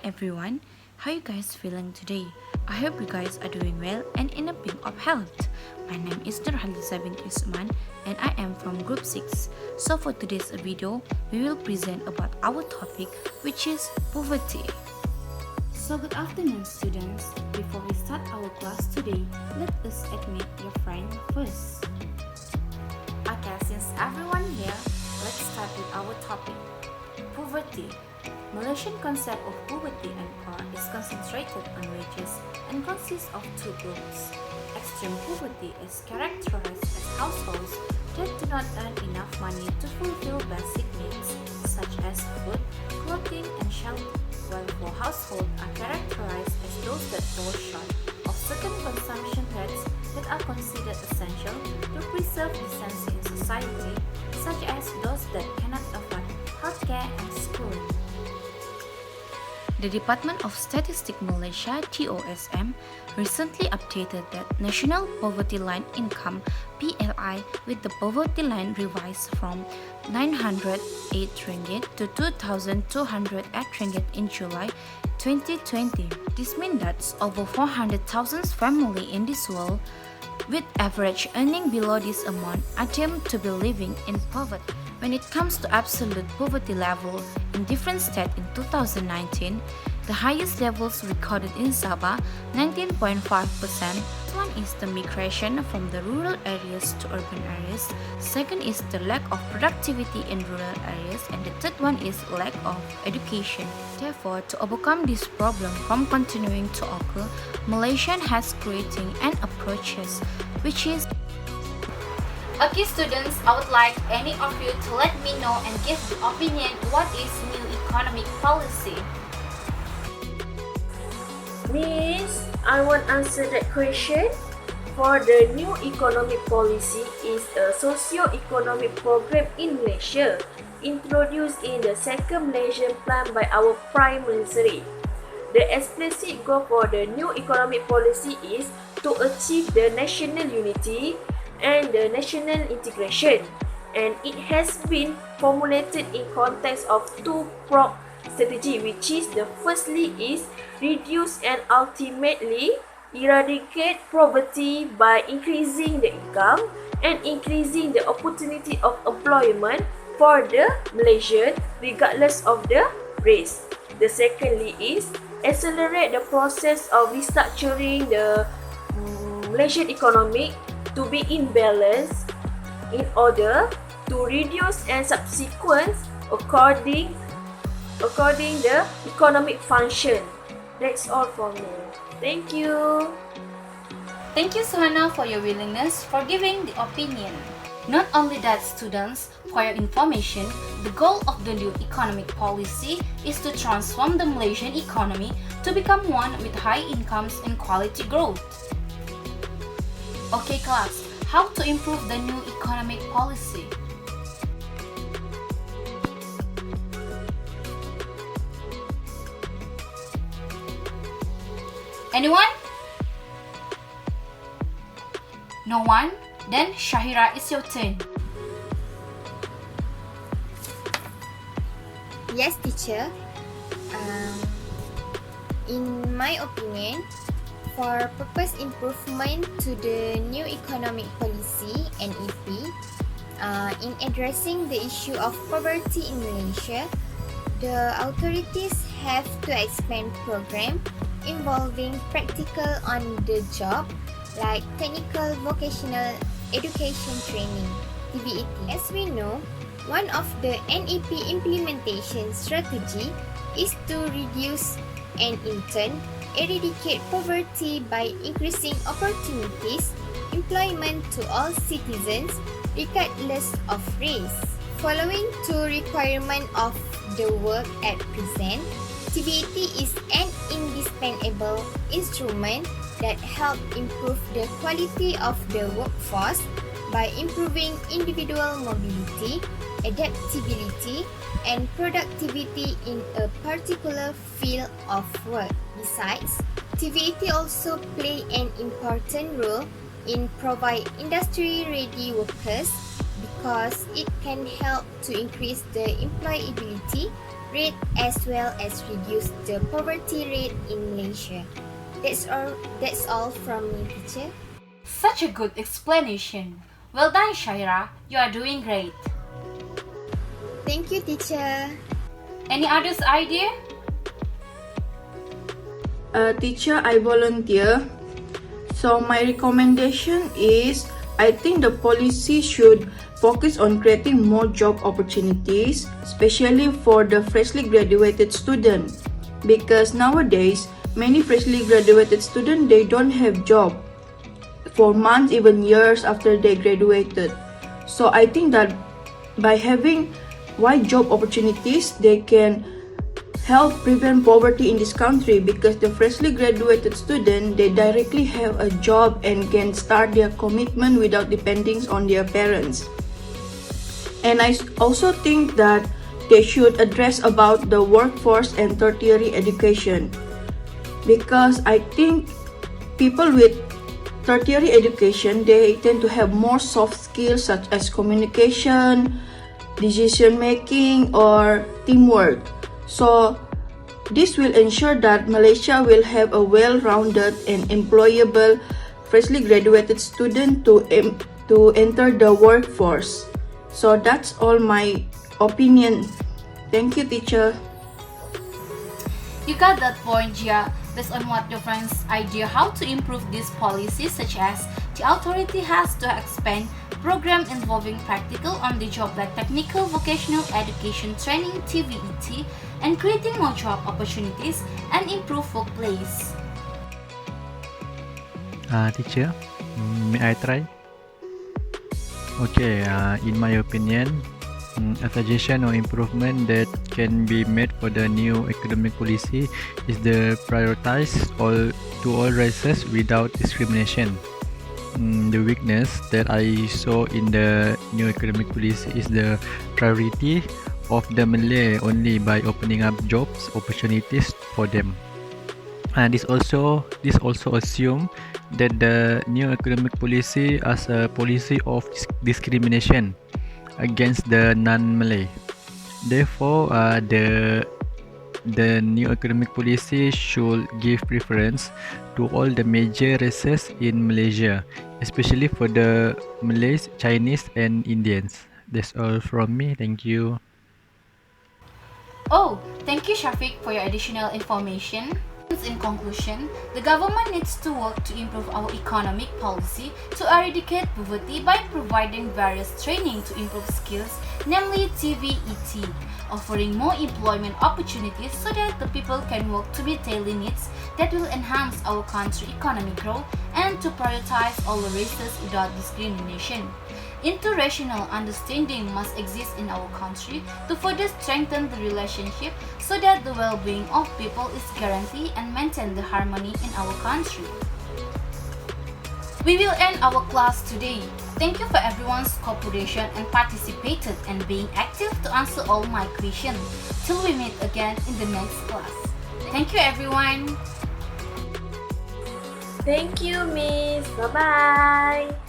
everyone, how you guys feeling today? I hope you guys are doing well and in a peak of health. My name is Nurhaliza binti Usman and I am from Group 6. So for today's video, we will present about our topic which is poverty. So good afternoon students. Before we start our class today, let us admit your friend first. Okay, since everyone here, let's start with our topic. Poverty. Malaysian concept of poverty and poor is concentrated on wages and consists of two groups. Extreme poverty is characterized as households that do not earn enough money to fulfill basic needs such as food, clothing, and shelter, while poor households are characterized as those that fall short of certain consumption rates that are considered essential to preserve decency in society, such as those that cannot afford healthcare and schooling. The Department of Statistics Malaysia (TOSM) recently updated that National Poverty Line Income (PLI) with the poverty line revised from 908 ringgit to 2,208 ringgit in July 2020. This means that over 400,000 families in this world with average earning below this amount are deemed to be living in poverty. When it comes to absolute poverty level in different states in 2019, the highest levels recorded in Sabah, 19.5%. One is the migration from the rural areas to urban areas. Second is the lack of productivity in rural areas, and the third one is lack of education. Therefore, to overcome this problem from continuing to occur, Malaysia has creating an approaches which is. Okay students, I would like any of you to let me know and give the opinion what is new economic policy. Miss, I want answer that question. For the new economic policy is a socio-economic program in Malaysia introduced in the second Malaysian plan by our Prime Minister. The explicit goal for the new economic policy is to achieve the national unity and the national integration, and it has been formulated in context of two-pronged strategy, which is the firstly is reduce and ultimately eradicate poverty by increasing the income and increasing the opportunity of employment for the Malaysian regardless of the race. The secondly is accelerate the process of restructuring the Malaysian economy to be in balance in order to reduce and subsequent according the economic function. That's all for me. Thank you. Thank you Suhana for your willingness for giving the opinion. Not only that students, for your information, the goal of the new economic policy is to transform the Malaysian economy to become one with high incomes and quality growth. Okay class, how to improve the new economic policy? Anyone? No one? Then Shahira, it's your turn. Yes, teacher. In my opinion, for purpose improvement to the new economic policy (NEP), in addressing the issue of poverty in Malaysia, the authorities have to expand program involving practical on the job like technical vocational education training (TVET). As we know, one of the NEP implementation strategy is to reduce and in turn eradicate poverty by increasing opportunities, employment to all citizens regardless of race. Following to requirement of the work at present, TVET is an indispensable instrument that help improve the quality of the workforce by improving individual mobility, adaptability, and productivity in a particular field of work. Besides, TVET also play an important role in provide industry-ready workers because it can help to increase the employability rate as well as reduce the poverty rate in Malaysia. That's all from me, teacher. Such a good explanation. Well done, Shaira. You are doing great. Thank you, teacher. Any others idea? Teacher, I volunteer. So my recommendation is I think the policy should focus on creating more job opportunities, especially for the freshly graduated student. Because nowadays, many freshly graduated students, they don't have job for months, even years after they graduated. So I think that by having wide job opportunities, they can help prevent poverty in this country, because the freshly graduated student, they directly have a job and can start their commitment without depending on their parents. And I also think that they should address about the workforce and tertiary education, because I think people with tertiary education, they tend to have more soft skills such as communication, decision making, or teamwork. So this will ensure that Malaysia will have a well-rounded and employable freshly graduated student to enter the workforce. So that's all my opinion. Thank you, teacher. You got that point, Jia. Based on what your friends' idea how to improve this policy, such as the authority has to expand program involving practical on-the-job like technical vocational education training TVET, and creating more job opportunities and improve workplace. Teacher, may I try? Okay, in my opinion, a suggestion or improvement that can be made for the new economic policy is the prioritize to all races without discrimination. The weakness that I saw in the new economic policy is the priority of the Malay only by opening up jobs opportunities for them. And this also assume that the new economic policy as a policy of discrimination against the non-Malay. Therefore, the new economic policy should give preference to all the major races in Malaysia, especially for the Malays, Chinese, and Indians. That's all from me. Thank you. Oh, thank you, Shafiq, for your additional information. In conclusion, the government needs to work to improve our economic policy to eradicate poverty by providing various training to improve skills, namely TVET, offering more employment opportunities so that the people can work to meet daily needs that will enhance our country's economic growth, and to prioritize all races without discrimination. Interracial understanding must exist in our country to further strengthen the relationship so that the well-being of people is guaranteed and maintain the harmony in our country. We will end our class today. Thank you for everyone's cooperation and participated and being active to answer all my questions. Till we meet again in the next class. Thank you, everyone. Thank you, Miss. Bye-bye.